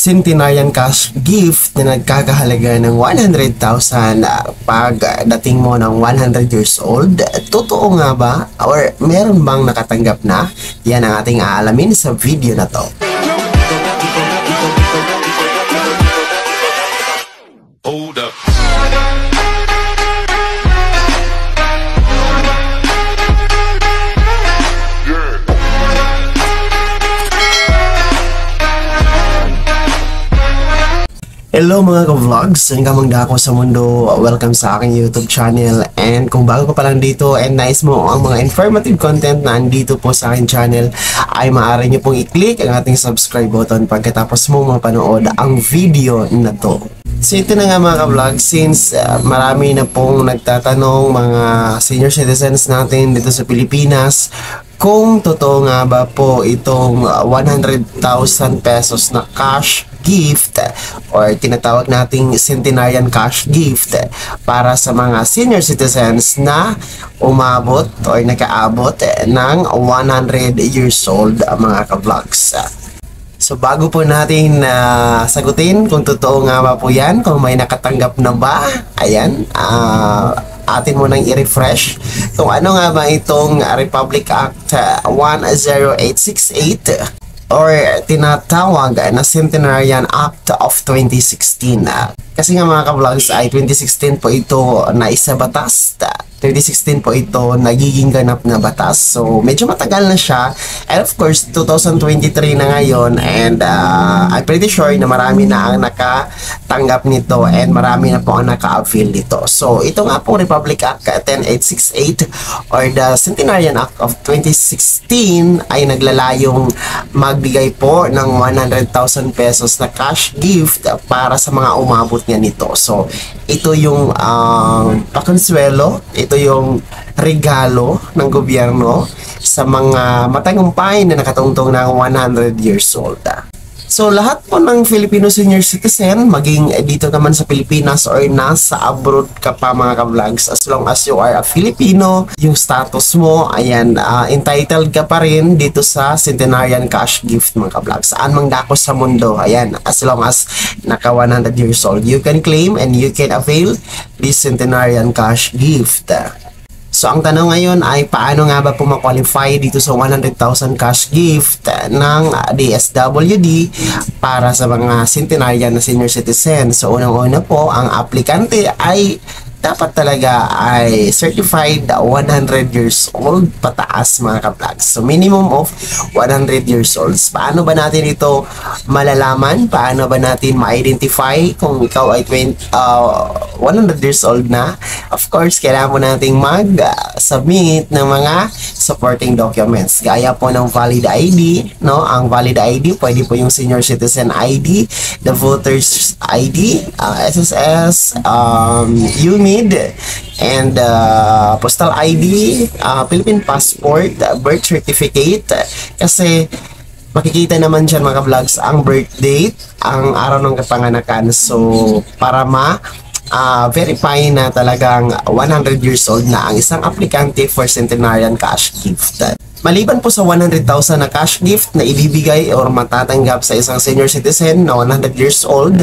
centenarian cash gift na nagkakahalaga ng 100,000 pagdating mo ng 100 years old. Totoo nga ba? Or meron bang nakatanggap na? Yan ang ating aalamin sa video na to. Hold up. Hello mga ka-vlogs, hanggang ako sa mundo. Welcome sa aking YouTube channel. And kung bago ka pa lang dito and nice mo ang mga informative content na andito po sa aking channel, ay maaari nyo pong i-click ang ating subscribe button pagkatapos mo mapanood ang video na to. So ito na nga mga ka-vlogs, since marami na pong nagtatanong mga senior citizens natin dito sa Pilipinas kung totoo nga ba po itong 100,000 pesos na cash gift or tinatawag nating centenarian cash gift para sa mga senior citizens na umabot or nakaabot ng 100 years old mga ka-vlogs. So bago po natin sagutin kung totoo nga ba po yan, kung may nakatanggap na ba, ayan, atin mo nang i-refresh kung ano nga ba itong Republic Act 10868 or tinatawag na Centenarian Act of 2016. Kasi nga mga ka-vlogs ay 2016 po ito na isa batas. 2016 po ito nagiging ganap na batas. So medyo matagal na siya. And of course 2023 na ngayon, and I'm pretty sure na marami na ang nakatanggap nito and marami na po ang naka-avail nito. So ito nga po Republic Act 10868 or the Centenarian Act of 2016 ay naglalayong magbigay po ng 100,000 pesos na cash gift para sa mga umabot niya nito. So ito yung pakonsuelo, ito yung regalo ng gobyerno sa mga matagumpay na nakatungtong ng 100 years old. So lahat po ng Filipino senior citizen, maging dito naman sa Pilipinas or nasa abroad ka pa mga ka-vlogs, as long as you are a Filipino, yung status mo, ayan, entitled ka pa rin dito sa Centenarian Cash Gift mga ka-vlogs. Saan mang dako sa mundo, ayan, as long as naka 100 years old, you can claim and you can avail this Centenarian Cash Gift. So ang tanong ngayon ay paano nga ba po ma-qualify dito sa 100,000 cash gift ng DSWD para sa mga centenarian na senior citizen. So unang-una po, ang aplikante ay dapat talaga ay certified 100 years old pataas mga ka-vlogs. So minimum of 100 years old. Paano ba natin ito malalaman? Paano ba natin ma-identify kung ikaw ay 100 years old na? Of course, kailangan mo nating mag-submit ng mga supporting documents. Gaya po ng valid ID, no? Ang valid ID, pwede po yung senior citizen ID, the voters ID, SSS, UMID, and postal ID, Philippine passport, birth certificate, kasi makikita naman dyan mga vlogs ang birth date, ang araw ng kapanganakan. So para verify na talagang 100 years old na ang isang aplikante for Centenarian Cash Gift. Maliban po sa 100,000 na cash gift na ibibigay or matatanggap sa isang senior citizen na 100 years old,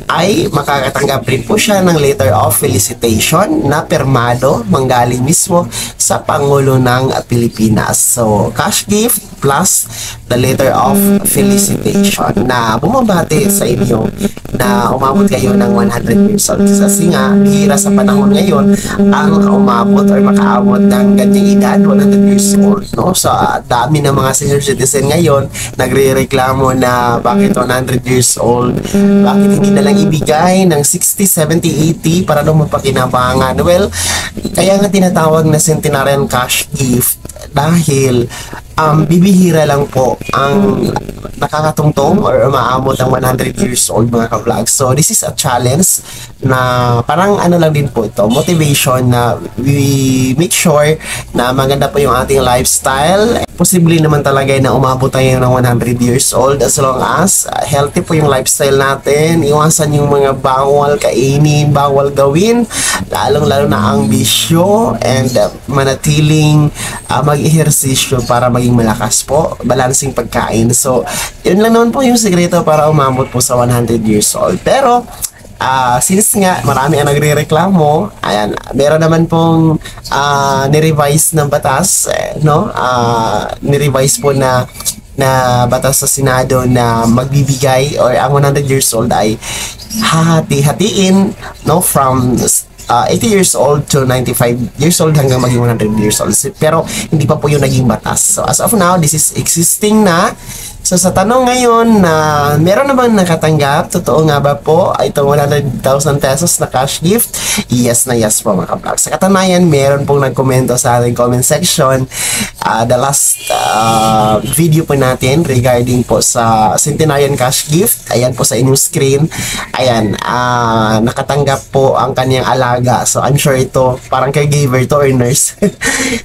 ay makakatanggap rin po siya ng letter of felicitation na permado manggaling mismo sa Pangulo ng Pilipinas. So cash gift plus the letter of felicitation na bumabati sa inyo na umabot kayo ng 100 years old. Kasi nga, bihira sa panahon ngayon ang umabot or makaabot ng ganyang edad, 100 years old, no? So, dami ng mga senior citizen ngayon nagre-reklamo na bakit 100 years old, bakit hindi na lang ibigay ng 60, 70, 80 para daw magpakinabangan. Well, kaya nga tinatawag na Centenarian Cash Gift dahil bibihira lang po ang nakakatungtong or umaabot ang 100 years old mga ka-vlogs. So this is a challenge na parang ano lang din po ito, motivation na we make sure na maganda po yung ating lifestyle. Posible naman talaga na umabot tayo ng 100 years old as long as healthy po yung lifestyle natin. Iwasan yung mga bawal kainin, bawal gawin, lalong-lalo na ang bisyo, and manatiling mag-ehersisyo para maging maging malakas po, balancing pagkain. So, yun lang naman po yung sekreto para umabot po sa 100 years old. Pero, since nga marami ang nagre-reklamo, ayan, meron naman pong ni-revise ng batas, no? Ni-revise po na batas sa Senado na magbibigay or ang 100 years old ay hahati-hatiin, no, from 80 years old to 95 years old hanggang maging 100 years old. Pero hindi pa po yung naging batas. So as of now, this is existing na. So sa tanong ngayon na meron na bang nakatanggap, totoo nga ba po itong 100,000 pesos na cash gift? Yes na yes po mga ka-vlog. Sa katunayan, meron pong nagkomento sa ating comment section the last video po natin regarding po sa centenarian cash gift. Ayan po sa inyong screen. Ayan, nakatanggap po ang kanyang alaga. So I'm sure ito parang caregiver to or nurse.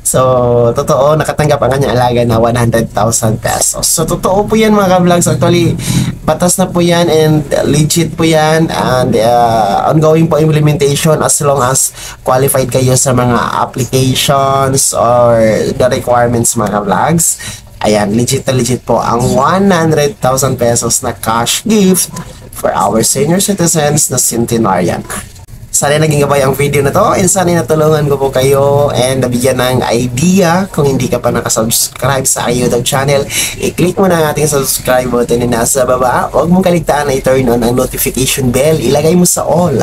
So totoo, nakatanggap ang kanyang alaga na 100,000 pesos. So totoo po yan mga ka-vlogs. Actually, batas na po yan and legit po yan and ongoing po implementation as long as qualified kayo sa mga applications or the requirements mga ka-vlogs. Ayan, legit na legit po ang 100,000 pesos na cash gift for our senior citizens na centenarian. Sana naging gabay ang video na to and sana natulungan ko po kayo and nabigyan ng idea. Kung hindi ka pa nakasubscribe sa aking YouTube channel, i-click mo na ang ating subscribe button na nasa baba. Huwag mong kaligtaan na i-turn on ang notification bell. Ilagay mo sa all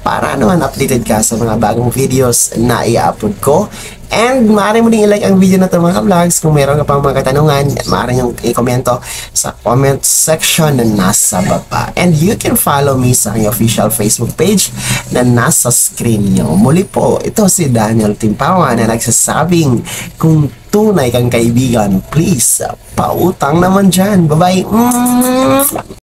para naman updated ka sa mga bagong videos na i-upload ko. And maaari mo din i-like ang video na ito mga ka-vlogs. Kung meron ka pang mga katanungan, maaari nyo i-komento sa comment section na nasa baba. And you can follow me sa aking official Facebook page na nasa screen nyo. Muli po, ito si Daniel Timpawa na nagsasabing kung tunay kang kaibigan, please, pautang naman dyan. Bye-bye!